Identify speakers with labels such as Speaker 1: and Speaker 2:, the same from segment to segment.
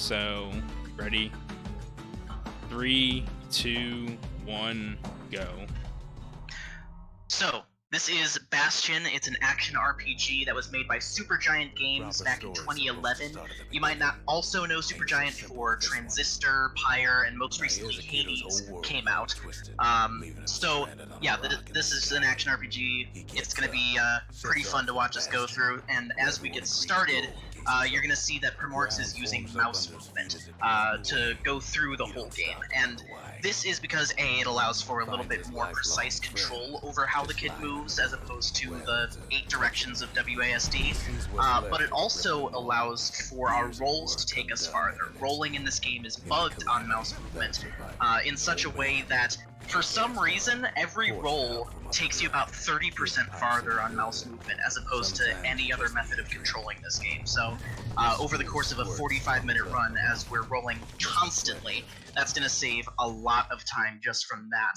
Speaker 1: So, ready? 3, 2, 1, go.
Speaker 2: So, this is Bastion. It's an action RPG that was made by Supergiant Games back in 2011. You might not also know Supergiant for Transistor, Pyre, and most recently Hades came out. This is an action RPG. It's going to be pretty fun to watch us go through. And as we get started, you're going to see that Primorix is using mouse movement to go through the whole game. And this is because A, it allows for a little bit more precise control over how the kid moves as opposed to the 8 directions of WASD, but it also allows for our rolls to take us farther. Rolling in this game is bugged on mouse movement in such a way that for some reason, every roll takes you about 30% farther on mouse movement as opposed to any other method of controlling this game. So over the course of a 45-minute run, as we're rolling constantly, that's going to save a lot of time just from that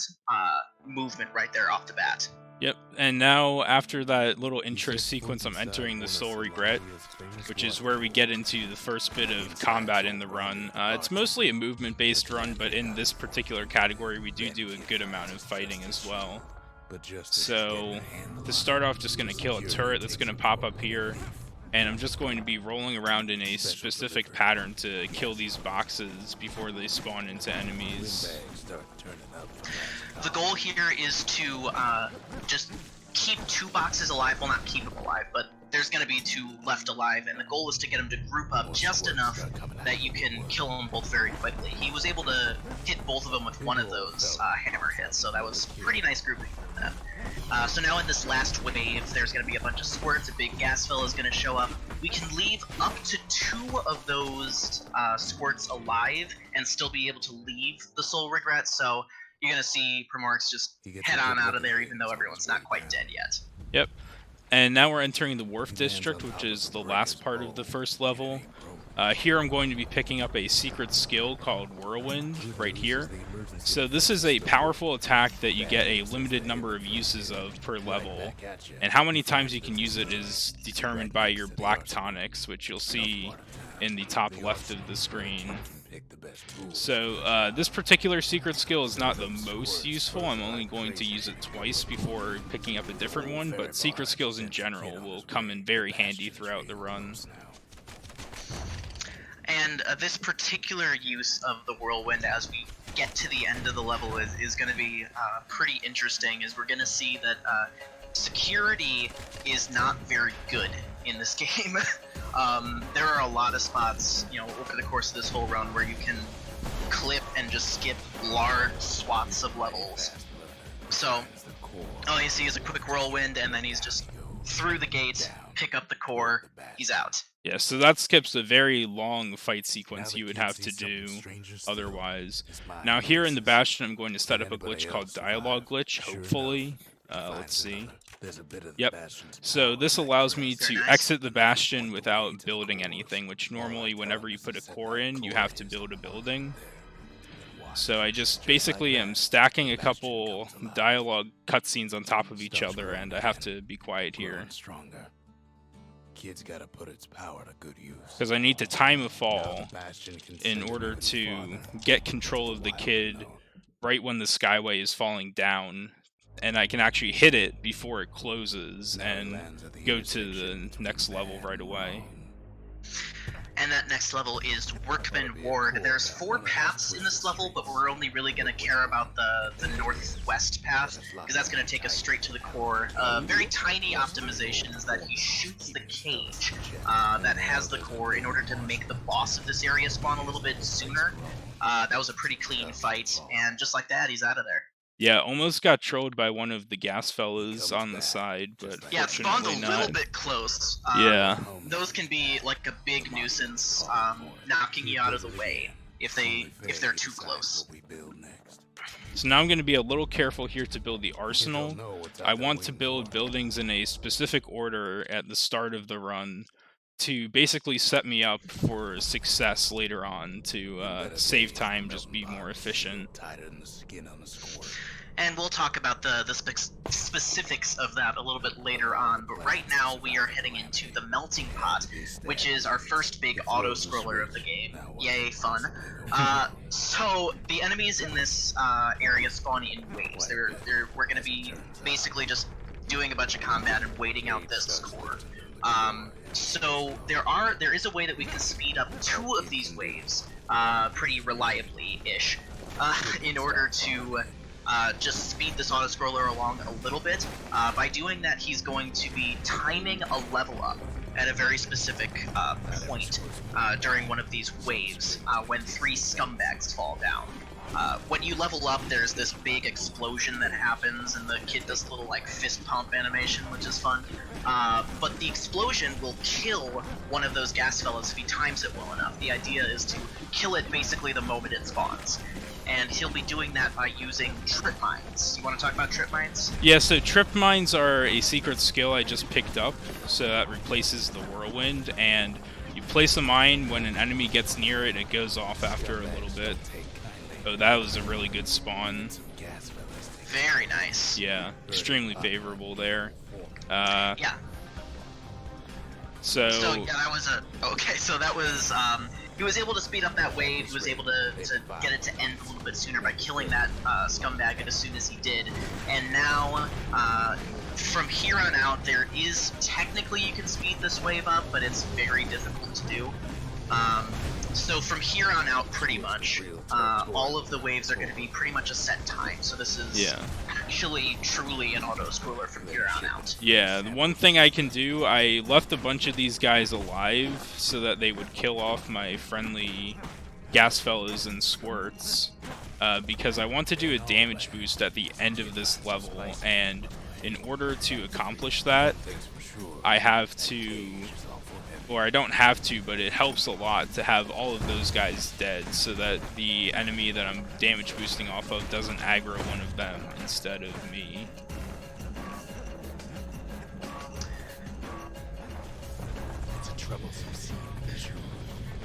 Speaker 2: movement right there off the bat.
Speaker 1: Yep, and now after that little intro sequence, I'm entering the Soul Regret, which is where we get into the first bit of combat in the run. It's mostly a movement-based run, but in this particular category, we do a good amount of fighting as well. So, to start off, just going to kill a turret that's going to pop up here, and I'm just going to be rolling around in a specific pattern to kill these boxes before they spawn into enemies.
Speaker 2: The goal here is to just keep 2 boxes alive. Well, not keep them alive, but there's going to be 2 left alive, and the goal is to get them to group up just enough that you can kill them both very quickly. He was able to hit both of them with one of those hammer hits, so that was pretty nice grouping for that. So now in this last wave, there's going to be a bunch of squirts. A big gas fill is going to show up. We can leave up to 2 of those squirts alive and still be able to leave the Soul Regret, so you're going to see Primorix just head on out of there even though everyone's not quite dead yet.
Speaker 1: Yep. And now we're entering the Wharf District, which is the last part of the first level. Here I'm going to be picking up a secret skill called Whirlwind, right here. So this is a powerful attack that you get a limited number of uses of per level. And how many times you can use it is determined by your black tonics, which you'll see in the top left of the screen. So this particular secret skill is not the most useful. I'm only going to use it twice before picking up a different one, but secret skills in general will come in very handy throughout the run.
Speaker 2: And this particular use of the Whirlwind as we get to the end of the level is going to be pretty interesting, as we're going to see that security is not very good in this game. There are a lot of spots, over the course of this whole run where you can clip and just skip large swaths of levels. So all you see is a quick whirlwind, and then he's just through the gate, pick up the core, he's out.
Speaker 1: Yeah, so that skips a very long fight sequence you would have to do otherwise. Now here in the Bastion, I'm going to set up a glitch called Dialogue Glitch, hopefully. Let's see. Yep. So this allows me to exit the Bastion without building anything, which normally whenever you put a core in, you have to build a building. So I just basically am stacking a couple dialogue cutscenes on top of each other, and I have to be quiet here.
Speaker 3: Kid's gotta put its power to good use.
Speaker 1: Because I need to time a fall in order to get control of the kid right when the skyway is falling down, and I can actually hit it before it closes and go to the next level right away.
Speaker 2: And that next level is Workman Ward. There's 4 paths in this level, but we're only really going to care about the northwest path, because that's going to take us straight to the core. Very tiny optimization is that he shoots the cage that has the core in order to make the boss of this area spawn a little bit sooner. That was a pretty clean fight, and just like that, he's out of there.
Speaker 1: Yeah, almost got trolled by one of the gas fellas on the side, but
Speaker 2: yeah, it spawned a
Speaker 1: not.
Speaker 2: little bit close.
Speaker 1: Yeah.
Speaker 2: Those can be like a big nuisance, knocking you out of the way if they're too close.
Speaker 1: So now I'm going to be a little careful here to build the arsenal. I want to build buildings in a specific order at the start of the run to basically set me up for success later on, to save time, just be more efficient.
Speaker 2: And we'll talk about the specifics of that a little bit later on, but right now we are heading into the Melting Pot, which is our first big auto-scroller of the game. Yay, fun. So, the enemies in this area spawn in waves. We're going to be basically just doing a bunch of combat and waiting out this core. So there is a way that we can speed up 2 of these waves pretty reliably-ish in order to just speed this auto-scroller along a little bit. By doing that, he's going to be timing a level up at a very specific point during one of these waves when 3 scumbags fall down. When you level up, there's this big explosion that happens, and the kid does a little, like, fist pump animation, which is fun. But the explosion will kill one of those gas fellows if he times it well enough. The idea is to kill it basically the moment it spawns. And he'll be doing that by using trip mines. You want to talk about trip mines?
Speaker 1: Yeah, so trip mines are a secret skill I just picked up, so that replaces the whirlwind, and you place a mine when an enemy gets near it, and it goes off after a little bit. Oh, that was a really good spawn.
Speaker 2: Very nice.
Speaker 1: Yeah, extremely favorable there.
Speaker 2: Yeah.
Speaker 1: So
Speaker 2: yeah, that was okay. So that was he was able to speed up that wave. He was able to get it to end a little bit sooner by killing that scumbag as soon as he did. And now from here on out, there is technically you can speed this wave up, but it's very difficult to do. So from here on out, pretty much, all of the waves are going to be pretty much a set time. So this is actually truly an auto-scroller from here on out.
Speaker 1: Yeah, the one thing I can do, I left a bunch of these guys alive so that they would kill off my friendly gas fellows and squirts, because I want to do a damage boost at the end of this level, and in order to accomplish that, I have to... or I don't have to, but it helps a lot to have all of those guys dead so that the enemy that I'm damage boosting off of doesn't aggro one of them instead of me.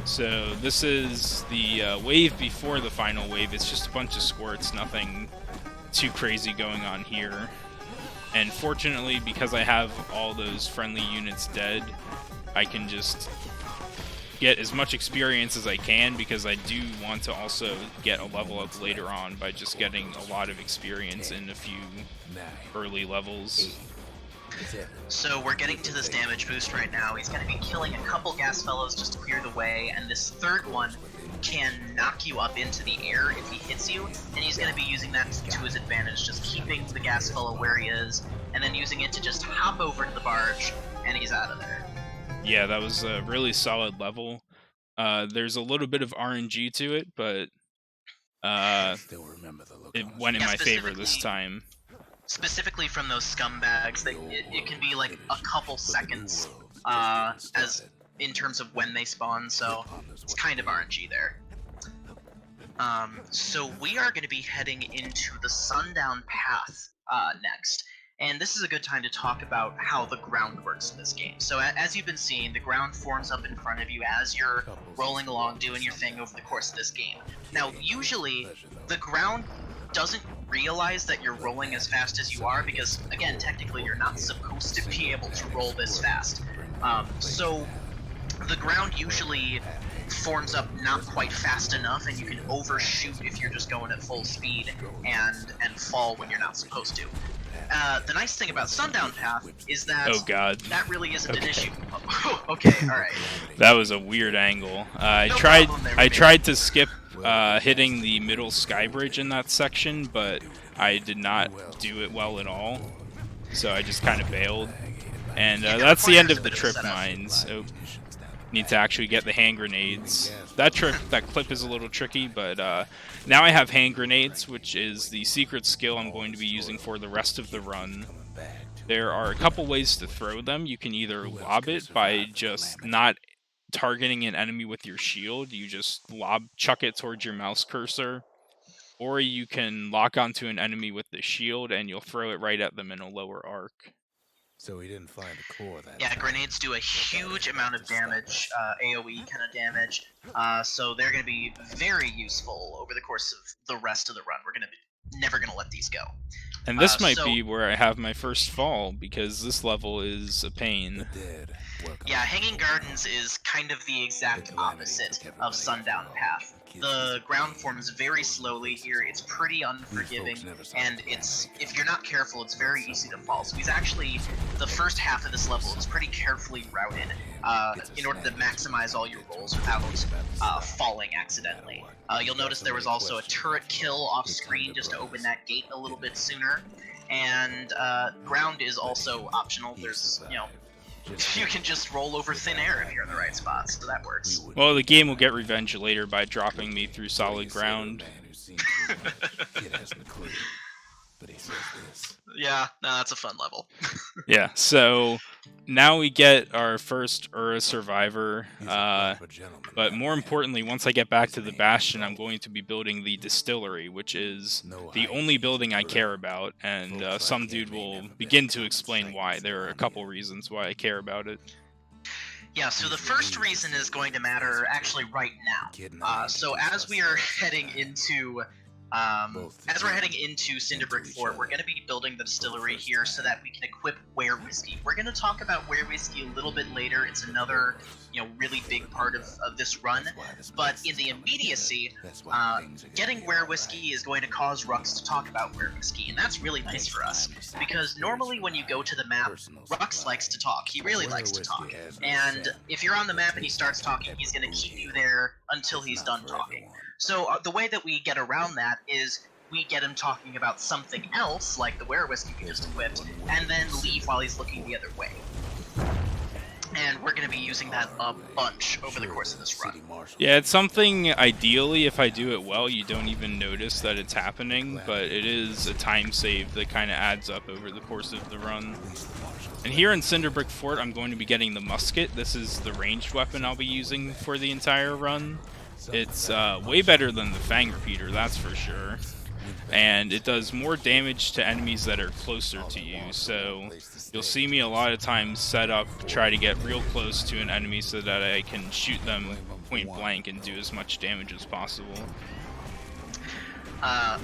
Speaker 1: So this is the wave before the final wave. It's just a bunch of squirts, nothing too crazy going on here. And fortunately, because I have all those friendly units dead, I can just get as much experience as I can, because I do want to also get a level up later on by just getting a lot of experience in a few early levels.
Speaker 2: So we're getting to this damage boost right now. He's going to be killing a couple gas fellows just to clear the way, and this third one can knock you up into the air if he hits you, and he's going to be using that to his advantage, just keeping the gas fellow where he is, and then using it to just hop over to the barge, and he's out of there.
Speaker 1: Yeah, that was a really solid level. There's a little bit of RNG to it, but it went in my favor this time.
Speaker 2: Specifically from those scumbags, it can be like a couple seconds as in terms of when they spawn, so it's kind of RNG there. So we are going to be heading into the Sundown Path next. And this is a good time to talk about how the ground works in this game. So as you've been seeing, the ground forms up in front of you as you're rolling along, doing your thing over the course of this game. Now, usually, the ground doesn't realize that you're rolling as fast as you are, because, again, technically you're not supposed to be able to roll this fast. So the ground usually forms up not quite fast enough, and you can overshoot if you're just going at full speed and fall when you're not supposed to. The nice thing about Sundown Path is that that really isn't an issue. Okay, alright.
Speaker 1: That was a weird angle. I tried to skip hitting the middle sky bridge in that section, but I did not do it well at all. So I just kind of bailed. And that's the end of the trip mines. Oh, need to actually get the hand grenades. That clip is a little tricky, but now I have hand grenades, which is the secret skill I'm going to be using for the rest of the run. There are a couple ways to throw them. You can either lob it by just not targeting an enemy with your shield. You just chuck it towards your mouse cursor. Or you can lock onto an enemy with the shield, and you'll throw it right at them in a lower arc.
Speaker 3: So he didn't find the core that
Speaker 2: Yeah, grenades do a huge amount of damage, AoE kind of damage, so they're going to be very useful over the course of the rest of the run. We're going to never gonna let these go.
Speaker 1: And this might
Speaker 2: So
Speaker 1: be where I have my first fall, because this level is a pain.
Speaker 2: yeah, Hanging Gardens is kind of the exact opposite of Sundown Path. The ground forms very slowly here, it's pretty unforgiving, and if you're not careful, it's very easy to fall. So he's actually, the first half of this level is pretty carefully routed in order to maximize all your rolls without falling accidentally. You'll notice there was also a turret kill off screen just to open that gate a little bit sooner, and ground is also optional. There's, you can just roll over thin air if you're in the right spot, so that works.
Speaker 1: Well, the game will get revenge later by dropping me through solid ground.
Speaker 2: Yeah, no, that's a fun level.
Speaker 1: Yeah, so now we get our first Ura survivor, but more importantly, once I get back to the Bastion, I'm going to be building the distillery, which is the only building I care about, and some dude will begin to explain why. There are a couple reasons why I care about it.
Speaker 2: Yeah, so the first reason is going to matter actually right now. So as we are heading into Cinderbrick Fort, we're going to be building the distillery here so that we can equip Were Whiskey. We're going to talk about Were Whiskey a little bit later. It's another, really big part of this run. But in the immediacy, getting Were Whiskey is going to cause Rux to talk about Were Whiskey, and that's really nice for us. Because normally when you go to the map, Rux likes to talk. He really likes to talk. And if you're on the map and he starts talking, he's going to keep you there until he's done talking. So the way that we get around that is we get him talking about something else, like the Were Whiskey we just equipped, and then leave while he's looking the other way. And we're going to be using that a bunch over the course of this run.
Speaker 1: Yeah, it's something, ideally, if I do it well, you don't even notice that it's happening, but it is a time save that kind of adds up over the course of the run. And here in Cinderbrick Fort, I'm going to be getting the musket. This is the ranged weapon I'll be using for the entire run. It's way better than the Fang Repeater, that's for sure. And it does more damage to enemies that are closer to you, so you'll see me a lot of times set up, try to get real close to an enemy so that I can shoot them point blank and do as much damage as possible.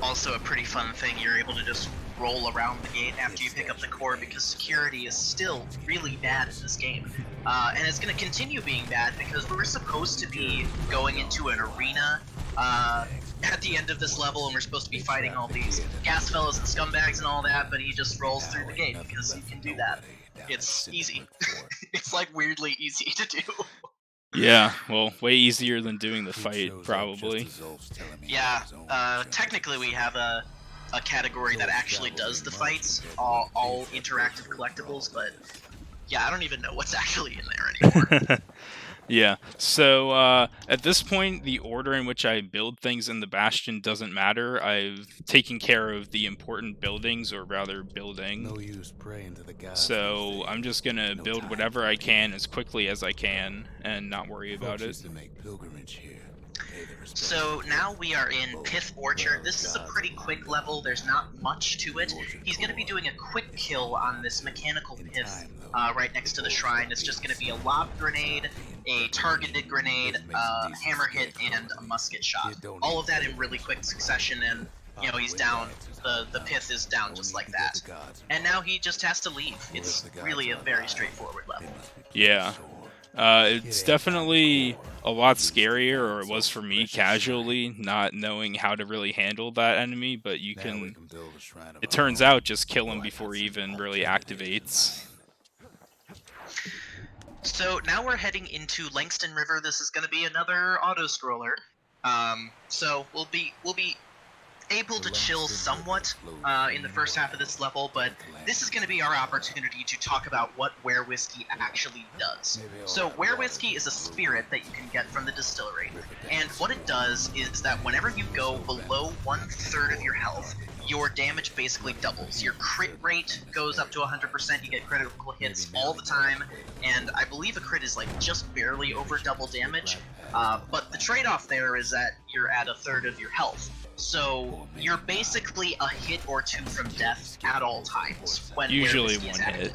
Speaker 2: Also a pretty fun thing, you're able to just roll around the gate after you pick up the core because security is still really bad in this game. And it's going to continue being bad because we're supposed to be going into an arena at the end of this level, and we're supposed to be fighting all these gas fellows and scumbags and all that, but he just rolls through the gate because he can do that. It's easy. It's like weirdly easy to do.
Speaker 1: Yeah, well, way easier than doing the fight, probably.
Speaker 2: Yeah, technically we have a category that actually does the fights, all interactive collectibles, but yeah, I don't even know what's actually in there anymore.
Speaker 1: Yeah, so at this point, the order in which I build things in the Bastion doesn't matter. I've taken care of the important buildings, or rather building. So I'm just going to build whatever I can as quickly as I can and not worry about it.
Speaker 2: So now we are in Pith Orchard. This is a pretty quick level, there's not much to it. He's going to be doing a quick kill on this mechanical pith right next to the shrine. It's just going to be a lob grenade, a targeted grenade, a hammer hit, and a musket shot. All of that in really quick succession, and he's down. The pith is down just like that. And now he just has to leave. It's really a very straightforward level.
Speaker 1: Yeah. It's definitely a lot scarier, or it was for me casually, not knowing how to really handle that enemy, but you can, it turns out, just kill him before he even really activates.
Speaker 2: So now we're heading into Langston River. This is going to be another auto-scroller. So we'll be able to chill somewhat in the first half of this level, but this is going to be our opportunity to talk about what Were Whiskey actually does. So Were Whiskey is a spirit that you can get from the distillery, and what it does is that whenever you go below 1/3 of your health, your damage basically doubles. Your crit rate goes up to 100%, you get critical hits all the time, and I believe a crit is like just barely over double damage, but the trade-off there is that you're at 1/3 of your health. So you're basically a hit or two from death at all times. When
Speaker 1: usually one hit.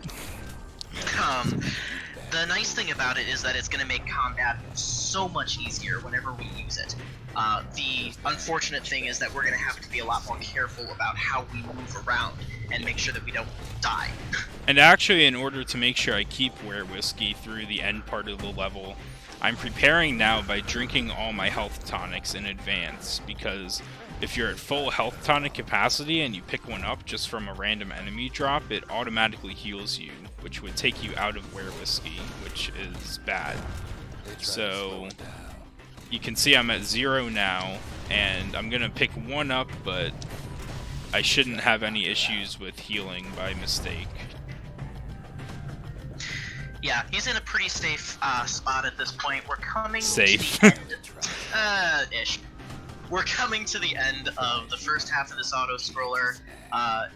Speaker 2: The nice thing about it is that it's going to make combat so much easier whenever we use it. The unfortunate thing is that we're going to have to be a lot more careful about how we move around and make sure that we don't die.
Speaker 1: And actually, in order to make sure I keep Were Whiskey through the end part of the level, I'm preparing now by drinking all my health tonics in advance, because if you're at full health tonic capacity and you pick one up just from a random enemy drop, it automatically heals you, which would take you out of Were Whiskey, which is bad. So you can see I'm at 0 now, and I'm gonna pick one up, but I shouldn't have any issues with healing by mistake.
Speaker 2: Yeah, he's in a pretty safe spot at this point. We're coming
Speaker 1: Safe.
Speaker 2: to the end. Ish. We're coming to the end of the first half of this auto-scroller,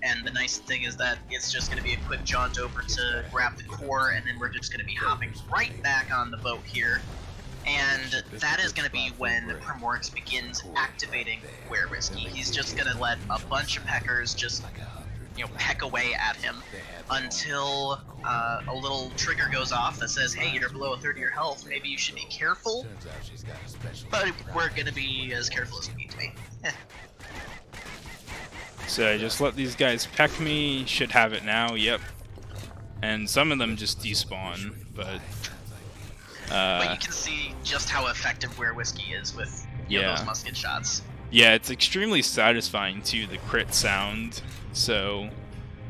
Speaker 2: and the nice thing is that it's just going to be a quick jaunt over to grab the core, and then we're just going to be hopping right back on the boat here. And that is going to be when Primorix begins activating Were Whiskey. He's just going to let a bunch of peckers just, peck away at him until a little trigger goes off that says, hey, you're below a third of your health, maybe you should be careful. But we're going to be as careful as we need to be.
Speaker 1: So I just let these guys peck me, should have it now, yep. And some of them just despawn, but
Speaker 2: you can see just how effective Were Whiskey is with those musket shots.
Speaker 1: Yeah, it's extremely satisfying too, the crit sound. So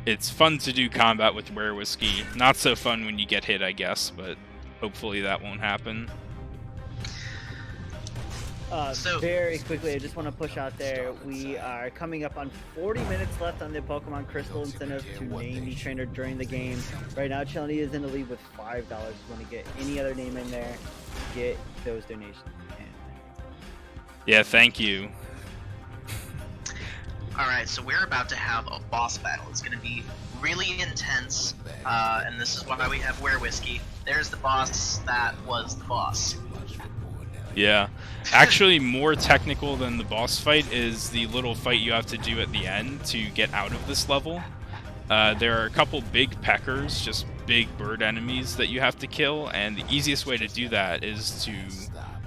Speaker 1: it's fun to do combat with Were Whiskey. Not so fun when you get hit, I guess, but hopefully that won't happen.
Speaker 2: So
Speaker 4: very quickly, I just want to push out there, we are coming up on 40 minutes left on the Pokemon Crystal incentive to name the trainer during the game. Right now, Chelny is in the lead with $5. If you want to get any other name in there, get those donations in.
Speaker 1: Yeah, thank you.
Speaker 2: Alright, so we're about to have a boss battle. It's going to be really intense, and this is why we have Were Whiskey. There's the boss that was the boss.
Speaker 1: Yeah. Actually, more technical than the boss fight is the little fight you have to do at the end to get out of this level. There are a couple big peckers, just big bird enemies that you have to kill, and the easiest way to do that is to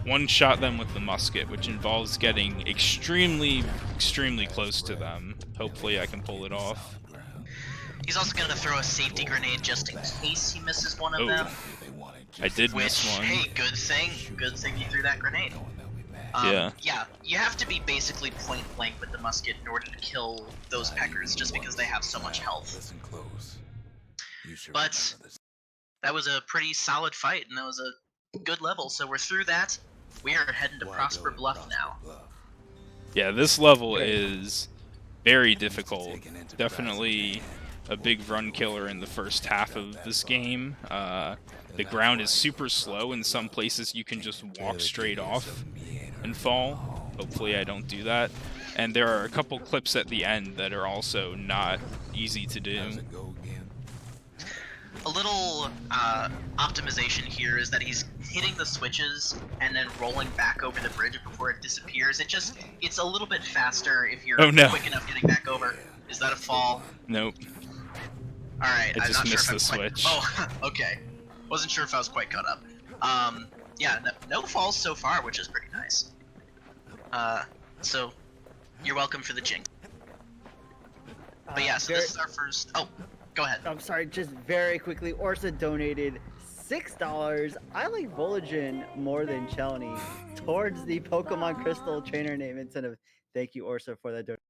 Speaker 1: one-shot them with the musket, which involves getting extremely close to them. Hopefully I can pull it off.
Speaker 2: He's also going to throw a safety grenade just in case he misses one of them.
Speaker 1: I did miss one.
Speaker 2: Hey, good thing he threw that grenade.
Speaker 1: Yeah,
Speaker 2: you have to be basically point blank with the musket in order to kill those peckers, just because they have so much health. But that was a pretty solid fight, and that was a good level, so we're through that. We are heading to Prosper Bluff now.
Speaker 1: Yeah, this level is very difficult. Definitely a big run killer in the first half of this game. The ground is super slow. In some places you can just walk straight off and fall. Hopefully I don't do that. And there are a couple clips at the end that are also not easy to do.
Speaker 2: A little optimization here is that he's hitting the switches and then rolling back over the bridge before it disappears. It's a little bit faster if you're quick enough getting back over. Is that a fall?
Speaker 1: Nope.
Speaker 2: Alright,
Speaker 1: I
Speaker 2: I'm
Speaker 1: just
Speaker 2: not
Speaker 1: missed
Speaker 2: sure
Speaker 1: the switch.
Speaker 2: Oh, okay. Wasn't sure if I was quite caught up. Yeah, no falls so far, which is pretty nice. So, you're welcome for the jinx. But yeah, so this is our first... Oh, go ahead.
Speaker 4: I'm sorry, just very quickly, Orsa donated $6. I like Voligen more than Chelny towards the Pokemon Crystal trainer name incentive. Thank you, Orsa, for that donation.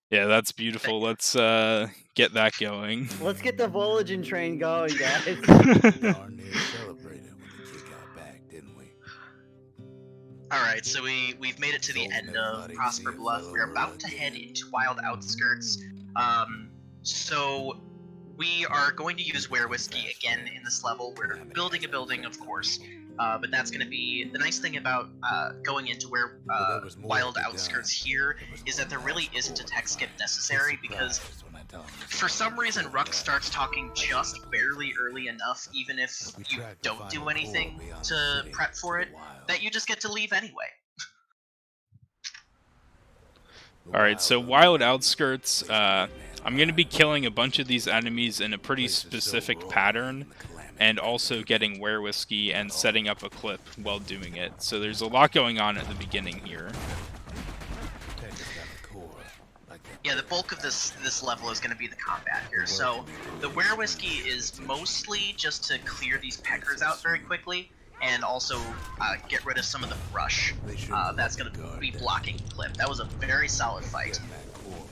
Speaker 1: Yeah, that's beautiful. Let's get that going.
Speaker 4: Let's get the Voligen train going, guys.
Speaker 3: Darn near celebrated when the kid got back, didn't we?
Speaker 2: Alright, so we've made it to the end of Prosper Bluff. We're about to head into Wild Outskirts. So we are going to use Were Whiskey again in this level. We're building a building, of course, but that's going to be the nice thing about going into Wild Outskirts here is that there really isn't a tech skip necessary, because for some reason Ruck starts talking just barely early enough, even if you don't do anything to prep for it, that you just get to leave anyway.
Speaker 1: Alright, so Wild Outskirts, I'm going to be killing a bunch of these enemies in a pretty specific pattern. and also getting Were Whiskey and setting up a clip while doing it. So there's a lot going on at the beginning here.
Speaker 2: Yeah, the bulk of this level is going to be the combat here. So the Were Whiskey is mostly just to clear these peckers out very quickly, and also get rid of some of the brush that's going to be blocking the clip. That was a very solid fight.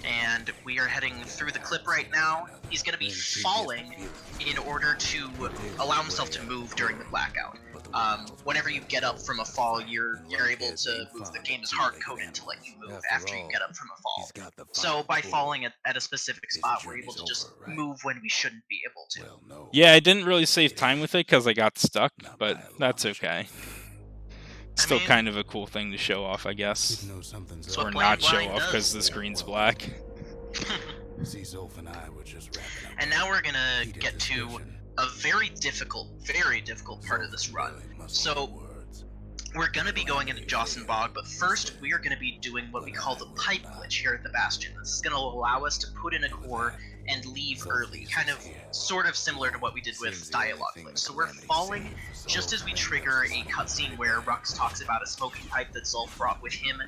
Speaker 2: And we are heading through the clip right now. He's going to be falling in order to allow himself to move during the blackout. Whenever you get up from a fall, you're able to move. The game is hard-coded to let you move after you get up from a fall. So by falling at a specific spot, we're able to just move when we shouldn't be able to.
Speaker 1: Yeah, I didn't really save time with it because I got stuck, but that's okay. Still kind of a cool thing to show off, I guess. Or not show off because the screen's black.
Speaker 2: And now we're gonna get to a very difficult part of this run. So we're gonna be going into Jocelyn Bog, but first we are gonna be doing what we call the pipe glitch here at the Bastion. This is gonna allow us to put in a core and leave early, sort of similar to what we did with Dialogue Glitch. So we're falling just as we trigger a cutscene where Rux talks about a smoking pipe that Zulf brought with him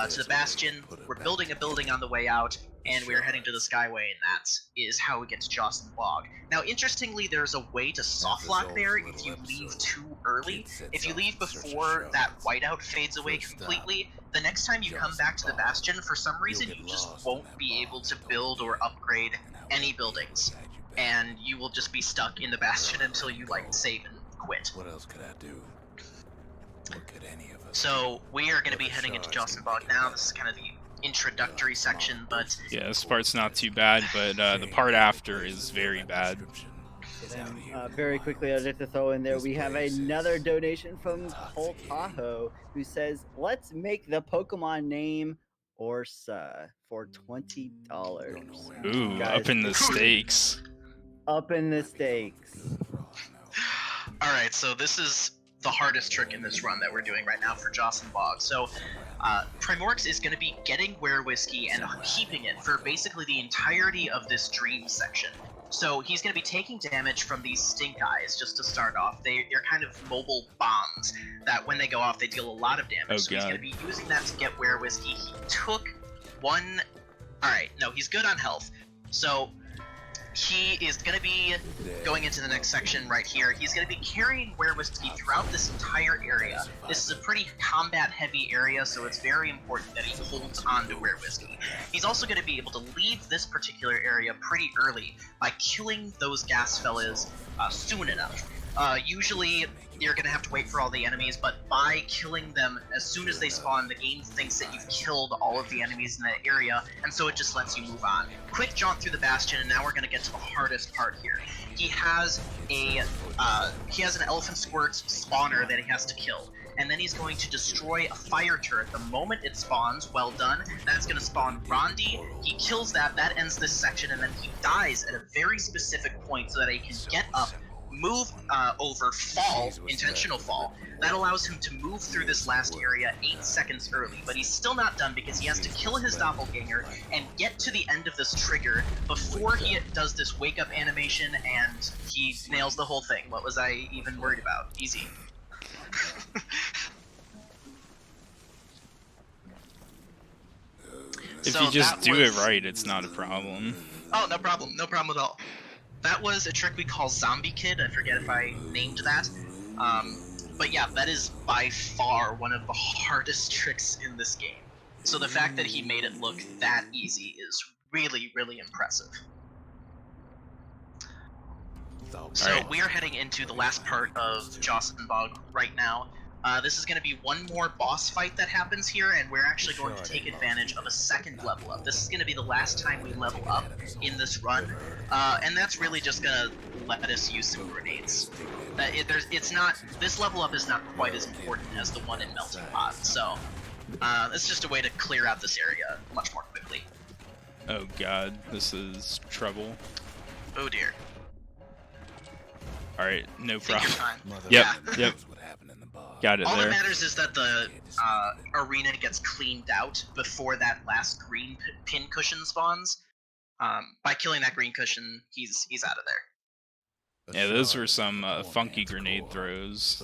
Speaker 2: to the Bastion. We're building a building on the way out, and we're heading to the Skyway, and that is how we get to Jocelyn Bog. Now, interestingly, there's a way to softlock there if you leave too early. If you leave before that whiteout fades away completely, the next time you come back to the Bastion, for some reason, you just won't be able to build or upgrade any buildings, and you will just be stuck in the Bastion until you, save and quit.
Speaker 3: What else could I do? What could any of us?
Speaker 2: So, we are going to be heading into Jocelyn Bog now. This is kind of the introductory section, but
Speaker 1: yeah, this part's not too bad, but the part after is very bad.
Speaker 4: Very quickly, I'd like to throw in there, we have another donation from Cole Tahoe, who says, let's make the Pokemon name Orsa for $20.
Speaker 1: Ooh,
Speaker 4: Guys,
Speaker 1: up in the stakes.
Speaker 4: Up in the stakes.
Speaker 2: Alright, so this is the hardest trick in this run that we're doing right now for Jocelyn Bog. So, Primorix is going to be getting Were Whiskey and keeping it for basically the entirety of this dream section. So he's going to be taking damage from these stink eyes just to start off. They're kind of mobile bombs that when they go off, they deal a lot of damage.
Speaker 1: Oh,
Speaker 2: so he's going to be using that to get Were Whiskey. He took one... Alright, no, he's good on health. So he is going to be going into the next section right here. He's going to be carrying Were Whiskey throughout this entire area. This is a pretty combat-heavy area, so it's very important that he holds on to Were Whiskey. He's also going to be able to leave this particular area pretty early by killing those gas fellas soon enough. Usually, you're going to have to wait for all the enemies, but by killing them as soon as they spawn, the game thinks that you've killed all of the enemies in that area, and so it just lets you move on. Quick jaunt through the Bastion, and now we're going to get to the hardest part here. He has an Elephant Squirt spawner that he has to kill, and then he's going to destroy a fire turret the moment it spawns. Well done. That's going to spawn Rondi. He kills that. That ends this section, and then he dies at a very specific point so that he can get up, move over, fall, intentional fall. That allows him to move through this last area 8 seconds early, but he's still not done because he has to kill his doppelganger and get to the end of this trigger before he does this wake up animation and he nails the whole thing. What was I even worried about? Easy.
Speaker 1: If you just do it right, it's not a problem.
Speaker 2: Oh, no problem. No problem at all. That was a trick we call Zombie Kid. I forget if I named that. But yeah, that is by far one of the hardest tricks in this game. So the fact that he made it look that easy is really, really impressive. So we are heading into the last part of Jocelyn Bog right now. This is going to be one more boss fight that happens here, and we're actually going to take advantage of a second level up. This is going to be the last time we level up in this run, and that's really just going to let us use some grenades. This level up is not quite as important as the one in Melting Pot, so it's just a way to clear out this area much more quickly.
Speaker 1: Oh god, this is trouble.
Speaker 2: Oh dear.
Speaker 1: Alright, no
Speaker 2: Take your
Speaker 1: problem.
Speaker 2: time.
Speaker 1: Yep,
Speaker 2: Yeah.
Speaker 1: yep. Got it
Speaker 2: All
Speaker 1: there.
Speaker 2: that matters is that the arena gets cleaned out before that last green pin cushion spawns. By killing that green cushion, he's out of there.
Speaker 1: Yeah, those were some funky grenade throws.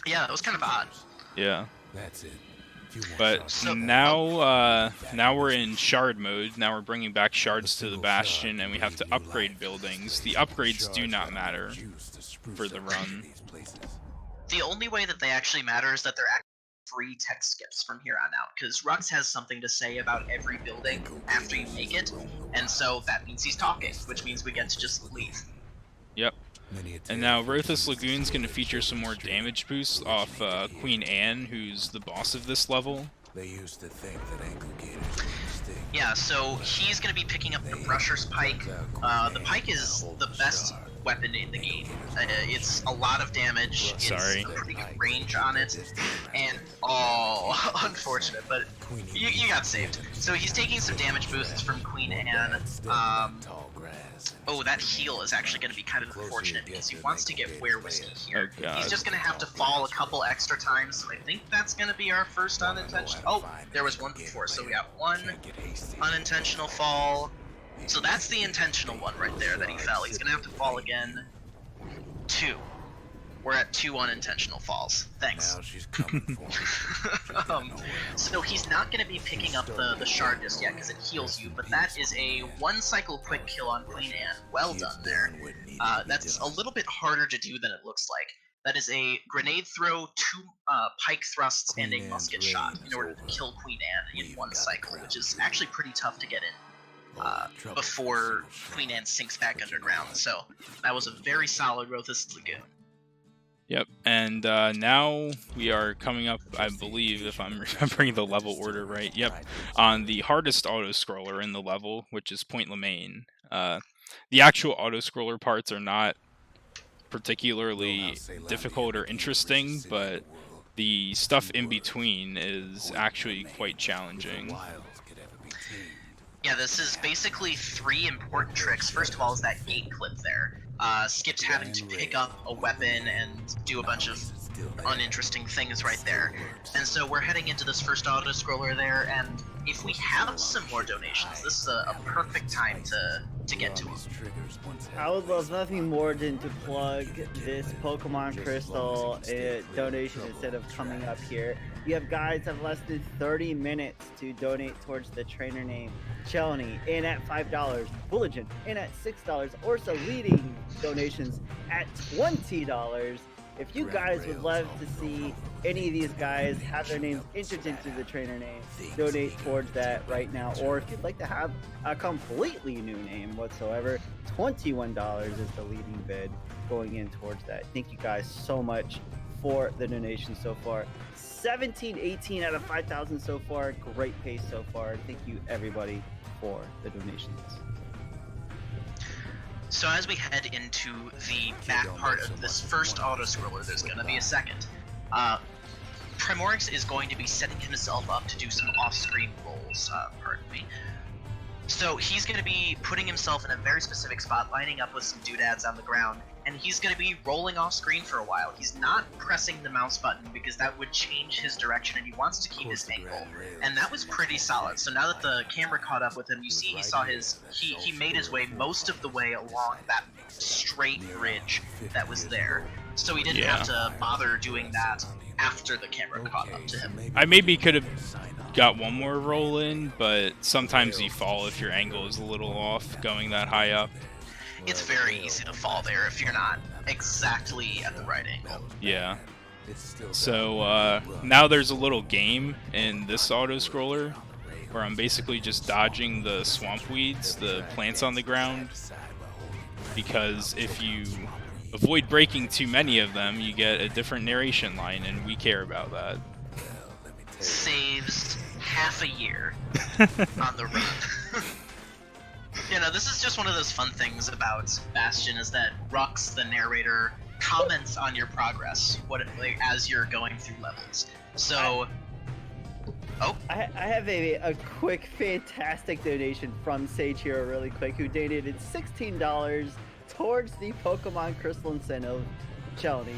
Speaker 2: Yeah, that was kind of odd.
Speaker 1: Yeah.
Speaker 3: That's it.
Speaker 1: But
Speaker 2: So-
Speaker 1: now, now we're in shard mode. Now we're bringing back shards to the Bastion, and we have to upgrade buildings. The upgrades do not matter for the run.
Speaker 2: The only way that they actually matter is that they're actually free text skips from here on out, because Rux has something to say about every building after you make it, and so that means he's talking, which means we get to just leave.
Speaker 1: Yep. And now Rothus Lagoon's going to feature some more damage boosts off Queen Anne, who's the boss of this level.
Speaker 3: They used to think that ankle gators were a mistake.
Speaker 2: Yeah, so he's going to be picking up the Brusher's Pike. The Pike is the best weapon in the game. It's a lot of damage,
Speaker 1: Sorry.
Speaker 2: it's a pretty good range on it, and oh, unfortunate, but you got saved. So he's taking some damage boosts from Queen Anne. Oh, that heal is actually going to be kind of unfortunate because he wants to get Were Whiskey here.
Speaker 1: Oh, God.
Speaker 2: He's just going to have to fall a couple extra times, so I think that's going to be our first unintentional. Oh, there was one before, so we got one unintentional fall. So that's the intentional one right there that he fell. He's going to have to fall again. 2. We're at 2 unintentional falls. Thanks.
Speaker 3: Now she's coming for me.
Speaker 2: So he's not going to be picking up the shard just yet because it heals you, but that is a 1 cycle quick kill on Queen Anne. Well done there. That's a little bit harder to do than it looks like. That is a grenade throw, 2 pike thrusts, and a musket shot in order to kill Queen Anne in 1 cycle, which is actually pretty tough to get in before Queen Anne sinks back underground. So that was a very solid Rothus Lagoon.
Speaker 1: Yep, and now we are coming up, I believe, if I'm remembering the level order right, yep, on the hardest auto-scroller in the level, which is Point Lemaine. The actual auto-scroller parts are not particularly difficult or interesting, but the stuff in between is actually quite challenging.
Speaker 2: Yeah, this is basically 3 important tricks. First of all is that gate clip there. Skip's having to pick up a weapon and do a bunch of uninteresting things right there. And so we're heading into this first auto-scroller there, and if we have some more donations, this is a perfect time to get to them.
Speaker 4: I would love nothing more than to plug this Pokemon Crystal donation instead of coming up here. You have guys have less than 30 minutes to donate towards the trainer name Chelny, in at $5, Bulligen in at $6, Orsa leading donations at $20. If you guys would love to see any of these guys have their names entered into the trainer name, donate towards that right now. Or if you'd like to have a completely new name whatsoever, $21 is the leading bid going in towards that. Thank you guys so much for the donations so far. 18 out of 5,000 so far. Great pace so far. Thank you everybody for the donations.
Speaker 2: So as we head into the back part of this first auto-scroller, there's going to be a second. Primorix is going to be setting himself up to do some off-screen rolls, pardon me. So he's going to be putting himself in a very specific spot, lining up with some doodads on the ground, and he's going to be rolling off-screen for a while. He's not pressing the mouse button because that would change his direction, and he wants to keep his angle. And that was pretty solid. So now that the camera caught up with him, you see he saw he made his way most of the way along that straight ridge that was there. So he didn't have to bother doing that after the camera caught up to him.
Speaker 1: I maybe could have got one more roll in, but sometimes you fall if your angle is a little off going that high up.
Speaker 2: It's very easy to fall there if you're not exactly at the right angle.
Speaker 1: Yeah. So now there's a little game in this auto-scroller where I'm basically just dodging the swamp weeds, the plants on the ground, because if you avoid breaking too many of them, you get a different narration line, and we care about that.
Speaker 2: Saves half a year on the run. You know, this is just one of those fun things about Bastion, is that Rux, the narrator, comments on your progress as you're going through levels. So,
Speaker 4: I have a quick, fantastic donation from Sage Hero really quick, who donated $16 towards the Pokemon Crystal incentive. Chelny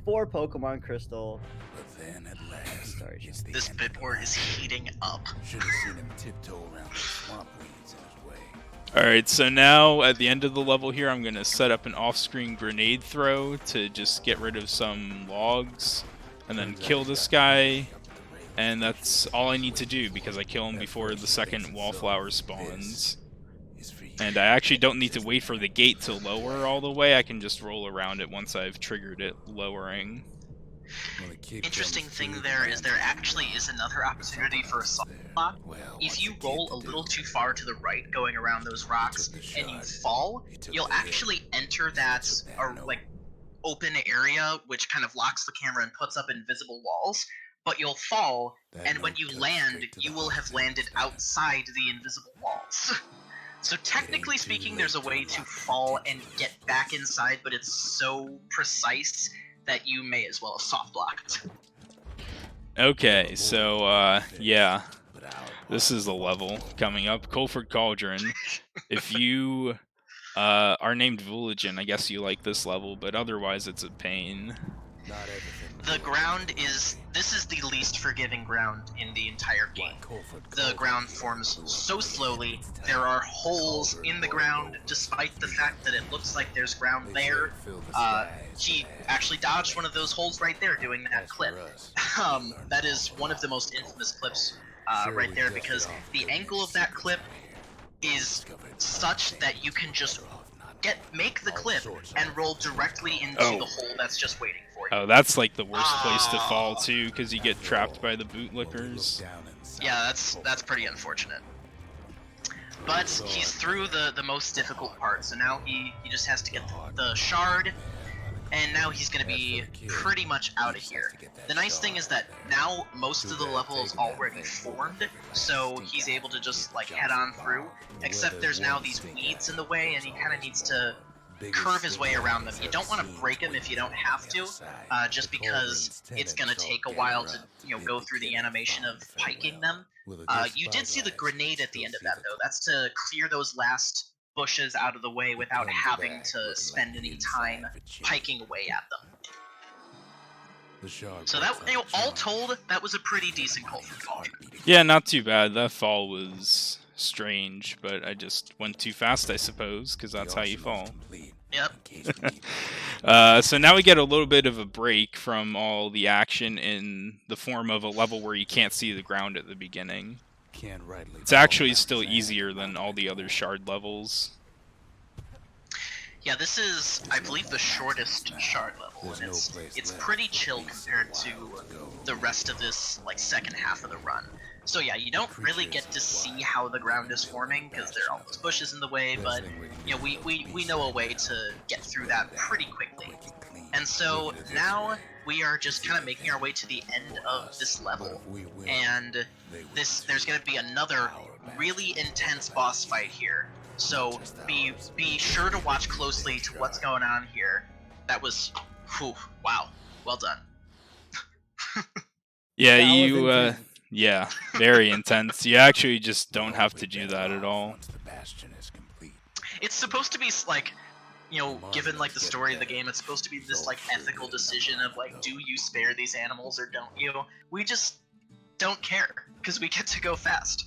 Speaker 4: for Pokemon Crystal.
Speaker 3: But then at last,
Speaker 4: Sorry,
Speaker 2: this Bitboard is heating up.
Speaker 3: should have seen him tiptoe around the swamp weeds in his way.
Speaker 1: Alright, so now at the end of the level here, I'm going to set up an off-screen grenade throw to just get rid of some logs, and then kill this guy, and that's all I need to do because I kill him before the second wallflower spawns. And I actually don't need to wait for the gate to lower all the way, I can just roll around it once I've triggered it lowering.
Speaker 2: Interesting thing there is there actually is another opportunity for a soft block. If you roll a little too far to the right going around those rocks and you fall, you'll actually enter that like open area which kind of locks the camera and puts up invisible walls, but you'll fall, and when you land, you will have landed outside the invisible walls. So technically speaking, there's a way to fall and get back inside, but it's so precise that you may as well have soft blocked.
Speaker 1: Okay, so, yeah. This is the level coming up. Colford Cauldron. If you are named Vulagen, I guess you like this level, but otherwise it's a pain.
Speaker 2: The ground is... This is the least forgiving ground in the entire game. The ground forms so slowly, there are holes in the ground, despite the fact that it looks like there's ground there. He actually dodged one of those holes right there doing that clip. That is one of the most infamous clips right there, because the angle of that clip is such that you can just make the clip and roll directly into the hole that's just waiting for you.
Speaker 1: Oh, that's like the worst place to fall too, because you get trapped by the bootlickers.
Speaker 2: Yeah, that's pretty unfortunate. But he's through the most difficult part, so now he just has to get the shard, and now he's going to be pretty much out of here. The nice thing is that now most of the level is already formed, so he's able to just like head on through, except there's now these weeds in the way, and he kind of needs to curve his way around them. You don't want to break them if you don't have to, just because it's going to take a while to go through the animation of piking them. You did see the grenade at the end of that, though. That's to clear those last bushes out of the way without having to spend any time piking away at them. So that, all told, that was a pretty decent Colford Cauldron.
Speaker 1: Yeah, not too bad. That fall was strange, but I just went too fast, I suppose, because that's how you fall.
Speaker 2: Yep.
Speaker 1: So now we get a little bit of a break from all the action in the form of a level where you can't see the ground at the beginning. It's actually still easier than all the other shard levels.
Speaker 2: Yeah, this is, I believe, the shortest shard level, and it's pretty chill compared to the rest of this like second half of the run. So yeah, you don't really get to see how the ground is forming because there are all those bushes in the way, but we know a way to get through that pretty quickly. And so now we are just kind of making our way to the end of this level, and there's going to be another really intense boss fight here. So be sure to watch closely to what's going on here. That was, whew, wow, well done.
Speaker 1: Yeah, yeah, very intense. You actually just don't have to do that at all.
Speaker 2: It's supposed to be like, given like the story of the game, it's supposed to be this like ethical decision of like, do you spare these animals or don't you? We just don't care because we get to go fast.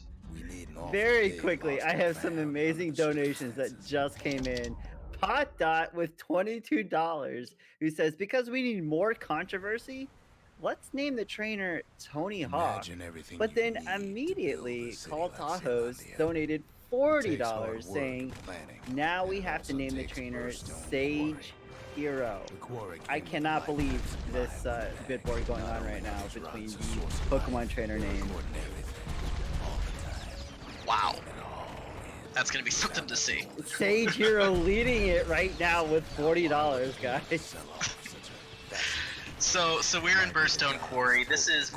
Speaker 4: Very quickly, I have some amazing donations that just came in. Pot Dot with $22, who says, because we need more controversy, let's name the trainer Tony Hawk. But then immediately, Call Tahoe's donated $40, saying, now we have to name the trainer Sage Hero. I cannot believe this bid war going on right now between the Pokemon trainer names.
Speaker 2: Wow. That's gonna be something to see.
Speaker 4: Sage Hero leading it right now with $40, guys.
Speaker 2: So we're in Burstone Quarry. This is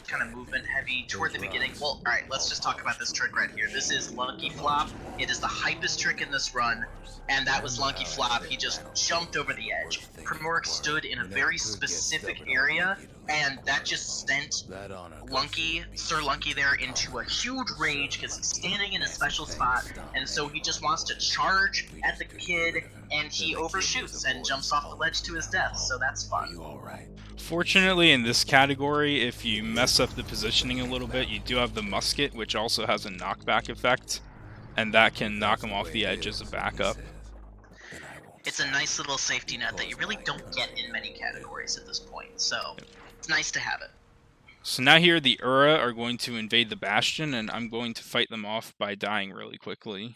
Speaker 2: kind of movement heavy toward the beginning. Well, alright, let's just talk about this trick right here. This is Lunky Flop. It is the hypest trick in this run, and that was Lunky Flop. He just jumped over the edge. Primorix stood in a very specific area, and that just sent Sir Lunky there into a huge rage because he's standing in a special spot, and so he just wants to charge at the kid, and he overshoots and jumps off the ledge to his death, so that's fun.
Speaker 1: Fortunately, in this category, if you mess up the positioning a little bit, you do have the musket, which also has a knockback effect. and that can knock him off the edge as a backup.
Speaker 2: It's a nice little safety net that you really don't get in many categories at this point, so it's nice to have it.
Speaker 1: So now here the Ura are going to invade the Bastion, and I'm going to fight them off by dying really quickly.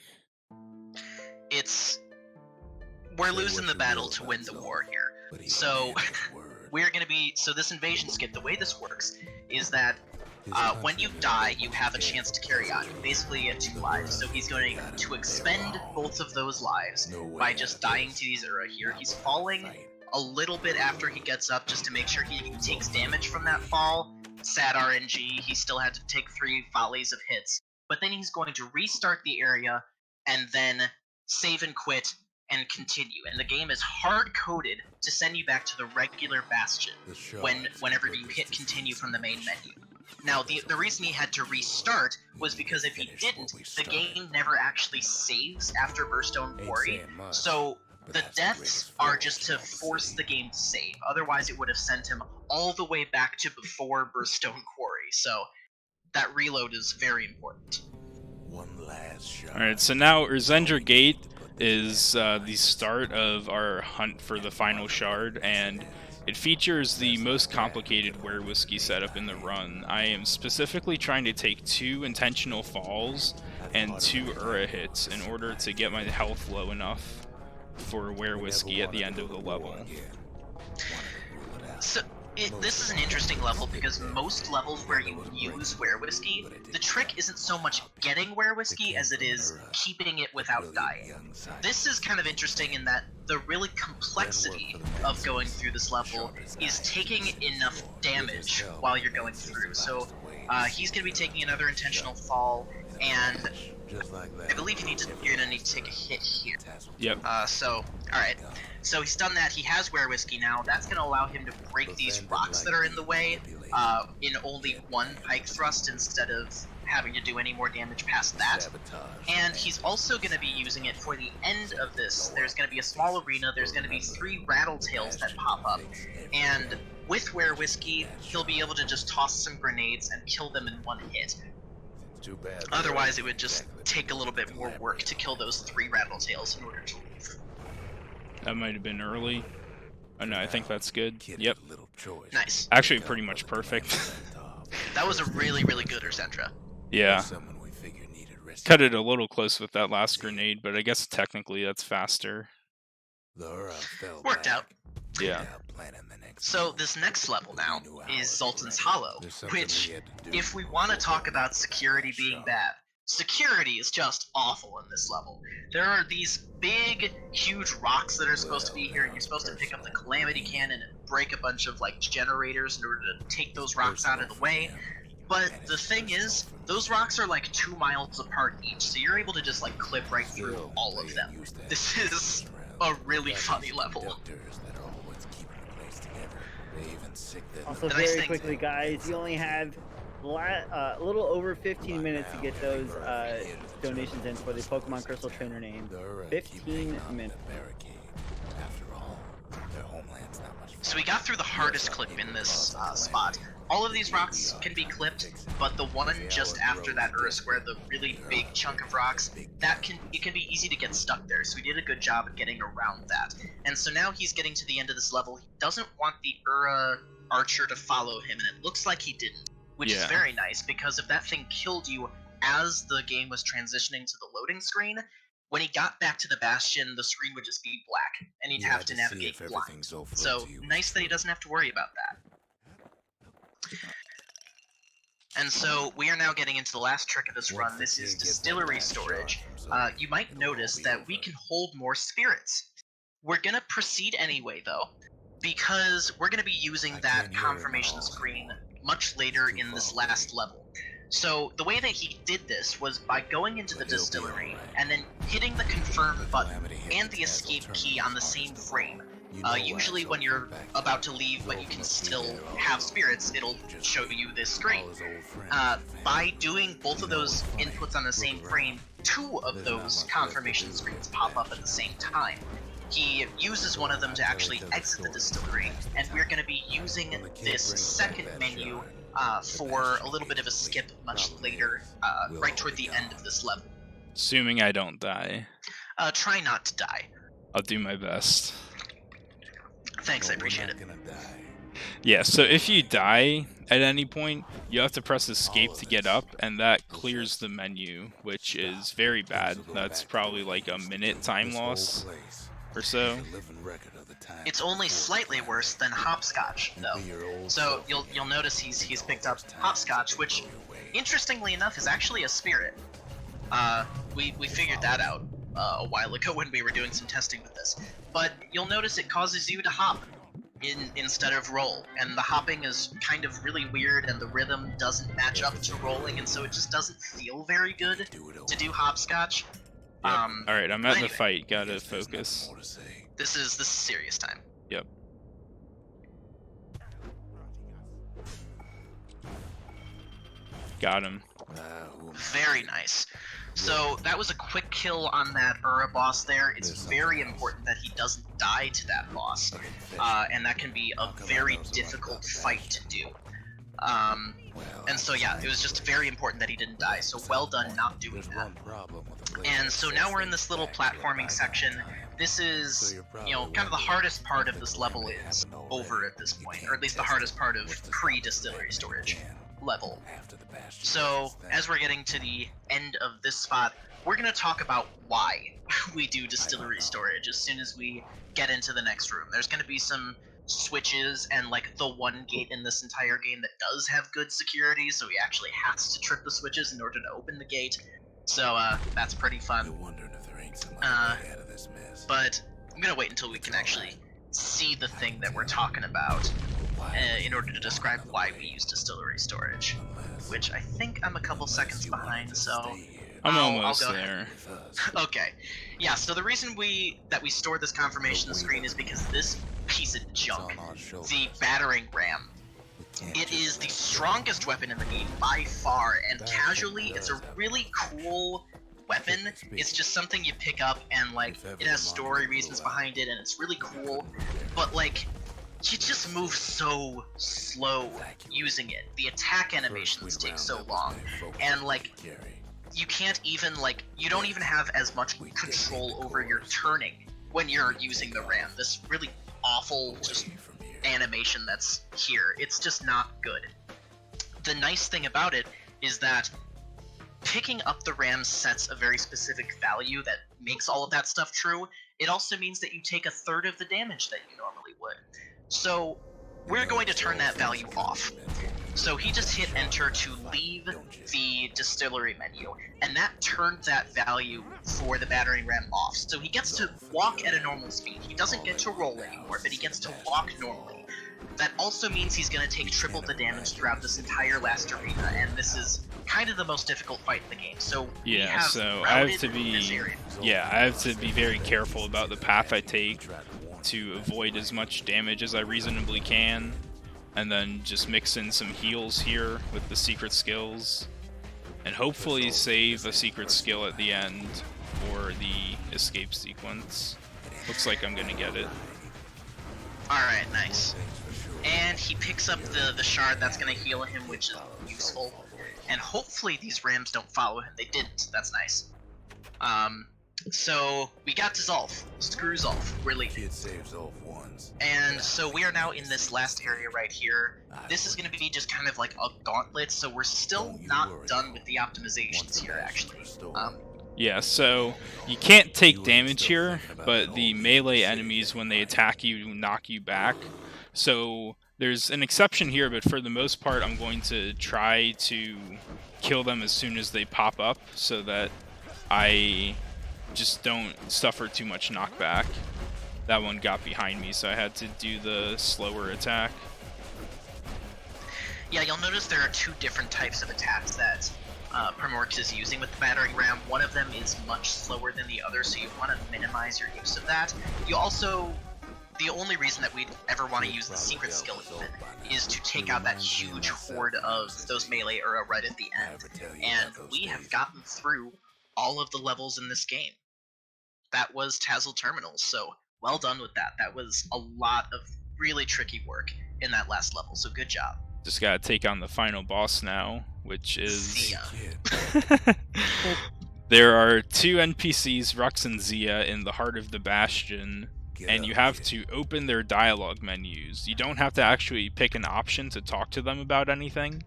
Speaker 2: We're losing the battle to win the war here. So so this invasion skip, the way this works is that when you die, you have a chance to carry on. You basically get 2 lives, so he's going to expend both of those lives by just dying to these Ura here. He's falling a little bit after he gets up just to make sure he takes damage from that fall. Sad RNG, he still had to take 3 volleys of hits. But then he's going to restart the area and then save and quit and continue. And the game is hard-coded to send you back to the regular Bastion whenever you hit continue from the main menu. Now, the reason he had to restart was because if he didn't, the game never actually saves after Burstone Quarry, so the deaths are just to force the game to save. Otherwise, it would have sent him all the way back to before Burstone Quarry, so that reload is very important.
Speaker 1: Alright, so now Urzendra Gate is the start of our hunt for the final shard, and it features the most complicated Werewhiskey setup in the run. I am specifically trying to take 2 intentional falls and 2 Ura hits in order to get my health low enough for Werewhiskey at the end of the level.
Speaker 2: So, this is an interesting level because most levels where you use Werewhiskey, the trick isn't so much getting Werewhiskey as it is keeping it without dying. This is kind of interesting in that the really complexity of going through this level is taking enough damage while you're going through. So he's going to be taking another intentional fall, and I believe you're gonna need to take a hit here.
Speaker 1: Yep.
Speaker 2: Alright. So he's done that. He has Werewhiskey now. That's gonna allow him to break these rocks that are in the way in only 1 pike thrust instead of having to do any more damage past that. And he's also gonna be using it for the end of this. There's gonna be a small arena. There's gonna be 3 Rattletails that pop up. And with Werewhiskey, he'll be able to just toss some grenades and kill them in 1 hit. Otherwise, it would just take a little bit more work to kill those 3 Rattletails in order to leave.
Speaker 1: That might have been early. Oh no, I think that's good. Yep.
Speaker 2: Nice.
Speaker 1: Actually, pretty much perfect.
Speaker 2: That was a really, really good Urzendra.
Speaker 1: Yeah. Cut it a little close with that last grenade, but I guess technically that's faster.
Speaker 2: Worked out.
Speaker 1: Yeah.
Speaker 2: So this next level now is Zoltan's Hollow, which, if we want to talk about security being bad, security is just awful in this level. There are these big, huge rocks that are supposed to be here, and you're supposed to pick up the Calamity Cannon and break a bunch of, like, generators in order to take those rocks out of the way. But the thing is, those rocks are like 2 miles apart each, so you're able to just, like, clip right through all of them. This is a really funny level.
Speaker 4: Also, very quickly, guys, you only have a little over 15 minutes to get those donations in for the Pokemon Crystal Trainer name. 15 minutes.
Speaker 2: So we got through the hardest clip in this spot. All of these rocks can be clipped, but the one just after that Ura Square, the really big chunk of rocks, it can be easy to get stuck there, so he did a good job at getting around that. And so now he's getting to the end of this level. He doesn't want the Ura Archer to follow him, and it looks like he didn't, which is very nice, because if that thing killed you as the game was transitioning to the loading screen, when he got back to the Bastion, the screen would just be black, and he'd have to navigate blind. So, nice that he doesn't have to worry about that. And so, we are now getting into the last trick of this run. This is Distillery Storage. You might notice that we can hold more spirits. We're gonna proceed anyway, though, because we're gonna be using that confirmation screen much later in this last level. So the way that he did this was by going into the distillery and then hitting the confirm button and the escape key on the same frame. Usually when you're about to leave but you can still have spirits, it'll show you this screen. By doing both of those inputs on the same frame, 2 of those confirmation screens pop up at the same time. He uses one of them to actually exit the distillery, and we're going to be using this second menu for a little bit of a skip much later, right toward the end of this level.
Speaker 1: Assuming I don't die.
Speaker 2: Try not to die.
Speaker 1: I'll do my best.
Speaker 2: Thanks, I appreciate it.
Speaker 1: Yeah, so if you die at any point, you have to press escape to get up, and that clears the menu, which is very bad. That's probably like a minute time loss or so.
Speaker 2: It's only slightly worse than hopscotch, though. So you'll notice he's picked up hopscotch, which, interestingly enough, is actually a spirit. We figured that out a while ago when we were doing some testing with this. But you'll notice it causes you to hop instead of roll, and the hopping is kind of really weird, and the rhythm doesn't match up to rolling, and so it just doesn't feel very good to do hopscotch.
Speaker 1: Yep. Alright, I'm at
Speaker 2: anyway,
Speaker 1: the fight, gotta focus.
Speaker 2: This is serious time.
Speaker 1: Yep. Got him.
Speaker 2: Very nice. So that was a quick kill on that Ura boss there. It's very important that he doesn't die to that boss, and that can be a very difficult fight to do. And so yeah, it was just very important that he didn't die, so well done not doing that. And so now we're in this little platforming section. This is, you know, kind of the hardest part of this level is over at this point, or at least the hardest part of pre-distillery storage level. So as we're getting to the end of this spot, we're going to talk about why we do distillery storage as soon as we get into the next room. There's going to be some switches and like the one gate in this entire game that does have good security, so he actually has to trip the switches in order to open the gate. So that's pretty fun. But I'm going to wait until we can actually see the thing that we're talking about in order to describe why we use distillery storage, which I think I'm a couple seconds behind, so
Speaker 1: I'm
Speaker 2: I'll
Speaker 1: almost
Speaker 2: go
Speaker 1: there.
Speaker 2: Okay, yeah, so the reason that we store this confirmation screen is because this piece of junk, the battering ram, it is the strongest weapon in the game by far, and casually it's a really cool weapon. It's just something you pick up, and like it has story reasons behind it, and it's really cool, but like you just move so slow using it. The attack animations take so long, and like you can't even like you don't even have as much control over your turning when you're using the ram. This really awful just animation that's here, it's just not good. The nice thing about it is that picking up the ram sets a very specific value that makes all of that stuff true. It also means that you take a third of the damage that you normally would. So we're going to turn that value off. So he just hit enter to leave the distillery menu, and that turned that value for the battering ram off. So he gets to walk at a normal speed. He doesn't get to roll anymore, but he gets to walk normally. That also means he's going to take triple the damage throughout this entire last arena, and this is kind of the most difficult fight in the game. So
Speaker 1: yeah, so I have to be very careful about the path I take to avoid as much damage as I reasonably can, and then just mix in some heals here with the secret skills, and hopefully save a secret skill at the end for the escape sequence. Looks like I'm gonna get it.
Speaker 2: Alright, nice. And he picks up the shard that's gonna heal him, which is useful. And hopefully these rams don't follow him. They didn't. That's nice. So we got to Zolf. Screw Zolf. We're leaving. And so we are now in this last area right here. This is going to be just kind of like a gauntlet, so we're still not done with the optimizations here, actually.
Speaker 1: Yeah, so you can't take damage here, but the melee enemies, when they attack you, knock you back. So there's an exception here, but for the most part, I'm going to try to kill them as soon as they pop up so that I just don't suffer too much knockback. That one got behind me, so I had to do the slower attack.
Speaker 2: Yeah, you'll notice there are two different types of attacks that Primorix is using with the battering ram. One of them is much slower than the other, so you want to minimize your use of that. You also, the only reason that we'd ever want to use the secret skill even is to take out that huge horde of those melee Ura right at the end. And we have gotten through all of the levels in this game. That was Tassel Terminals, so well done with that. That was a lot of really tricky work in that last level, so good job.
Speaker 1: Just gotta take on the final boss now, which is...
Speaker 2: See ya.
Speaker 1: There are 2 NPCs, Rux and Zia, in the heart of the Bastion, and you have to open their dialogue menus. You don't have to actually pick an option to talk to them about anything,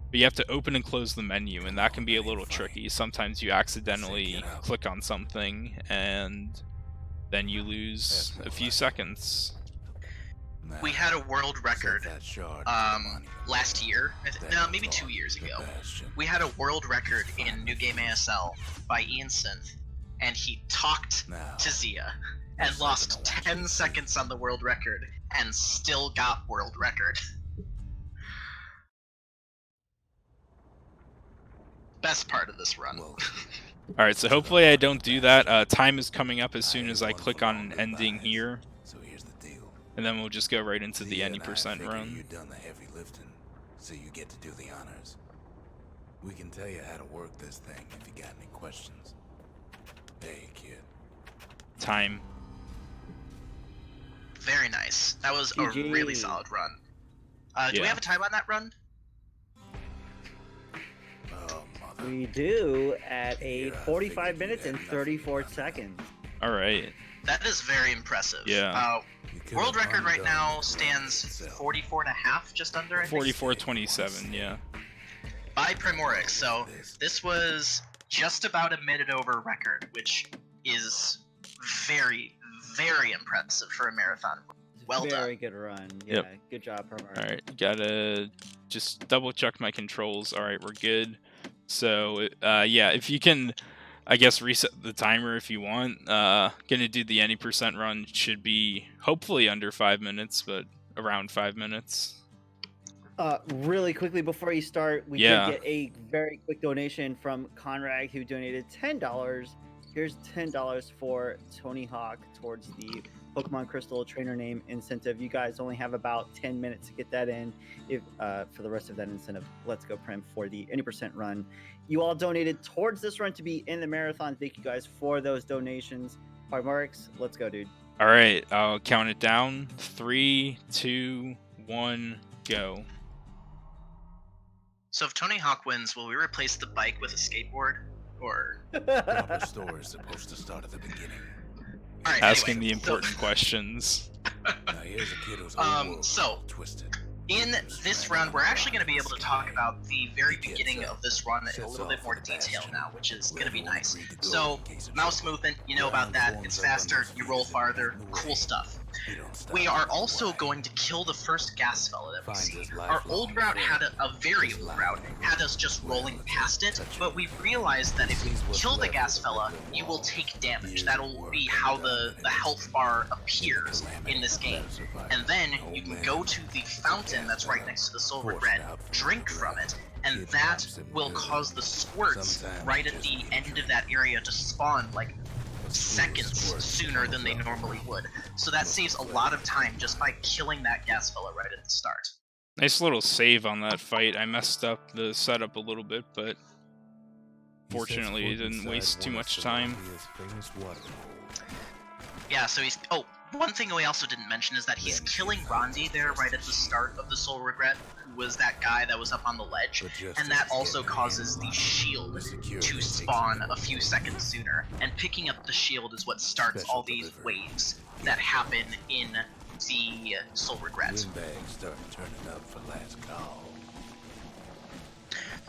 Speaker 1: but you have to open and close the menu, and that can be a little tricky. Sometimes you accidentally click on something, and then you lose a few seconds.
Speaker 2: We had a world record last year, no, maybe 2 years ago. We had a world record in New Game ASL by Ian Synth, and he talked to Zia and lost 10 seconds on the world record and still got world record. Best part of this run.
Speaker 1: Alright, so hopefully I don't do that. Time is coming up as soon as I click on an ending here. And then we'll just go right into the any percent run.
Speaker 3: You've done the heavy lifting, so you get to do the honors. We can tell you how to work this thing if you got any questions. Hey, kid.
Speaker 1: Time.
Speaker 2: Very nice. That was a
Speaker 4: GG.
Speaker 2: really solid run. Do we have a time on that run?
Speaker 3: Oh, mother.
Speaker 4: We do at a 45 minutes and 34 seconds.
Speaker 1: Alright.
Speaker 2: That is very impressive.
Speaker 1: Yeah.
Speaker 2: World record right now stands 44.5, just under, I think.
Speaker 1: 44:27, yeah.
Speaker 2: By Primorix, so this was just about a minute over record, which is very, very impressive for a marathon. Well
Speaker 4: Very
Speaker 2: done.
Speaker 4: good run. Yeah,
Speaker 1: Yep.
Speaker 4: good job, Primorix.
Speaker 1: Alright, gotta just double check my controls. Alright, we're good. So, yeah, if you can, I guess, reset the timer if you want. Gonna do the any percent run. Should be hopefully under 5 minutes, but around 5 minutes.
Speaker 4: Really quickly before you start, we
Speaker 1: Yeah.
Speaker 4: did get a very quick donation from Conrad, who donated $10. Here's $10 for Tony Hawk towards the Pokemon Crystal Trainer Name incentive. You guys only have about 10 minutes to get that in. If for the rest of that incentive, let's go Prim for the any percent run. You all donated towards this run to be in the marathon. Thank you guys for those donations. Primorix, let's go, dude.
Speaker 1: Alright, I'll count it down. 3, 2, 1, go.
Speaker 2: So if Tony Hawk wins, will we replace the bike with a skateboard? Or...
Speaker 3: Proper story is supposed to start at the beginning.
Speaker 2: Alright,
Speaker 1: Asking
Speaker 2: anyway,
Speaker 1: the important questions.
Speaker 3: Now here's a kid who's whole world
Speaker 2: so,
Speaker 3: twisted.
Speaker 2: in this run, we're actually going to be able to talk about the very beginning of this run in a little bit more detail now, which is going to be nice. So, mouse movement, you know about that. It's faster, you roll farther, cool stuff. We are also going to kill the first gas fella that we see. Our old route had a very old route, had us just rolling past it, but we realized that if you kill the gas fella, you will take damage. That'll be how the health bar appears in this game. And then you can go to the fountain that's right next to the soul regret, drink from it, and that will cause the squirts right at the end of that area to spawn like seconds sooner than they normally would. So that saves a lot of time just by killing that gas fella right at the start.
Speaker 1: Nice little save on that fight. I messed up the setup a little bit, but fortunately it didn't waste too much time.
Speaker 2: Yeah, so he's... Oh, one thing we also didn't mention is that he's killing Rondi there right at the start of the Soul Regret, who was that guy that was up on the ledge, and that also causes the shield to spawn a few seconds sooner. And picking up the shield is what starts all these waves that happen in the Soul Regret.
Speaker 3: Windbags start turning up for last call.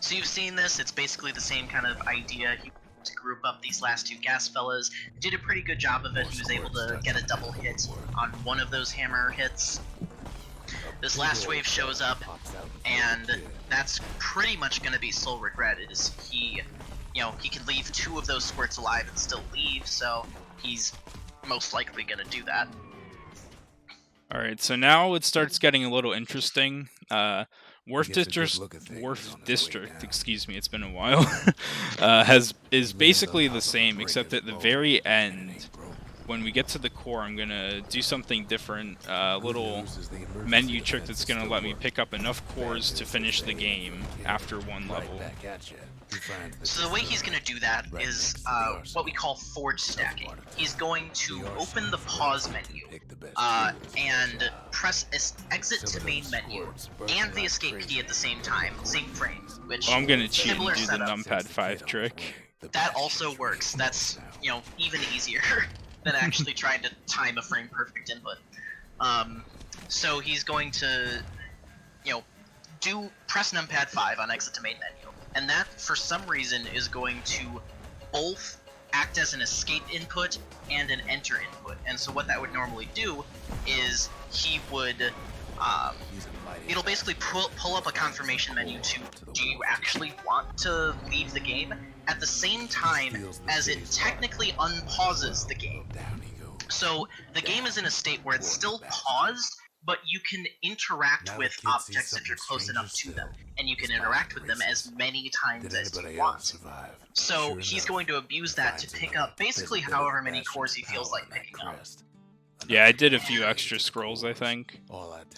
Speaker 2: So you've seen this, it's basically the same kind of idea. He to group up these last two gas fellas, did a pretty good job of it. He was able to get a double hit on one of those hammer hits. This last wave shows up, and that's pretty much going to be Soul Regret. It is he can leave two of those squirts alive and still leave, so he's most likely going to do that.
Speaker 1: Alright, so now it starts getting a little interesting. Wharf District, excuse me, it's been a while, is basically the same, except at the very end, when we get to the core, I'm gonna do something different, a little menu trick that's gonna let me pick up enough cores to finish the game after one level.
Speaker 2: So the way he's going to do that is what we call forge stacking. He's going to open the pause menu and press exit to main menu and the escape key at the same time, same frame. Which
Speaker 1: I'm gonna cheat and do the
Speaker 2: setup.
Speaker 1: numpad 5 trick.
Speaker 2: that also works. That's, you know, even easier than actually trying to time a frame perfect input. So he's going to, you know, press numpad 5 on exit to main menu, and that for some reason is going to both act as an escape input and an enter input. And so what that would normally do is he would it'll basically pull up a confirmation menu to, do you actually want to leave the game, at the same time as it technically unpauses the game. So the game is in a state where it's still paused, but you can interact with objects if you're close enough to them, and you can interact with them as many times as you want. So he's going to abuse that to pick up basically however many cores he feels like picking up.
Speaker 1: Yeah, I did a few extra scrolls, I think.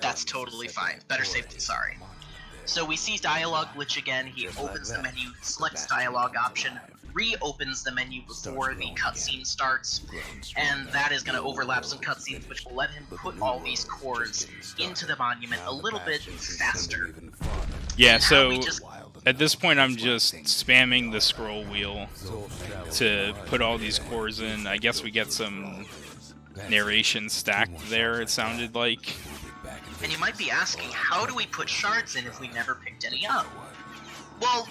Speaker 2: That's totally fine. Better safe than sorry. So we see dialogue glitch again. He opens the menu, selects dialogue option, reopens the menu before the cutscene starts, and that is going to overlap some cutscenes, which will let him put all these cores into the monument a little bit faster.
Speaker 1: Yeah, so at this point I'm just spamming the scroll wheel to put all these cores in. I guess we get some narration stacked there, it sounded like.
Speaker 2: And you might be asking, how do we put shards in if we never picked any up? Well,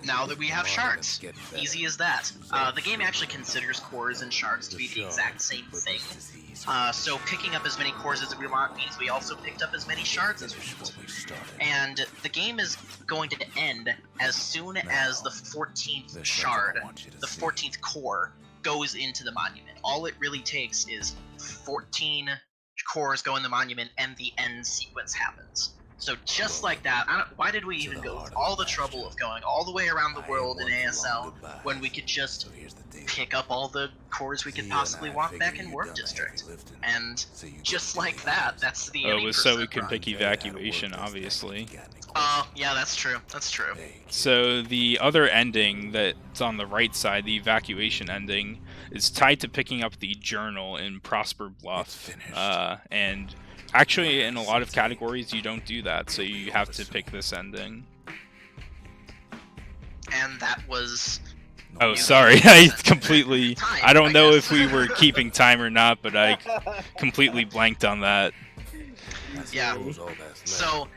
Speaker 2: now that we have shards. Easy as that. The game actually considers cores and shards to be the exact same thing. So picking up as many cores as we want means we also picked up as many shards as we want. And the game is going to end as soon as the 14th shard, the 14th core, goes into the monument. All it really takes is 14 cores go in the monument and the end sequence happens. So just like that, why did we even go through all the trouble of going all the way around the world in ASL when we could just pick up all the cores we could possibly want back in Warp District? And just like that, that's the
Speaker 1: Oh, it was so we could pick evacuation, obviously.
Speaker 2: Yeah, that's true. That's true.
Speaker 1: So the other ending that's on the right side, the evacuation ending, is tied to picking up the journal in Prosper Bluff. And actually, in a lot of categories, you don't do that, so you have to pick this ending.
Speaker 2: And that was...
Speaker 1: Oh, sorry, I completely... I don't know if we were keeping time or not, but I completely blanked on that.
Speaker 2: Yeah, so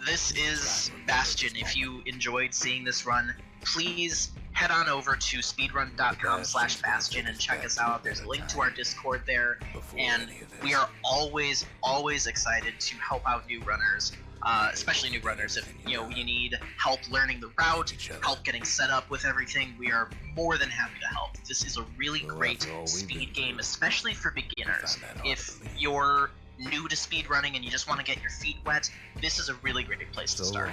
Speaker 2: this is Bastion. If you enjoyed seeing this run, please head on over to speedrun.com/Bastion and check us out. There's a link to our Discord there, and we are always excited to help out new runners, especially new runners. If you need help learning the route, help getting set up with everything, we are more than happy to help. This is a really great speed game, especially for beginners. If you're new to speedrunning and you just want to get your feet wet, this is a really great place to start.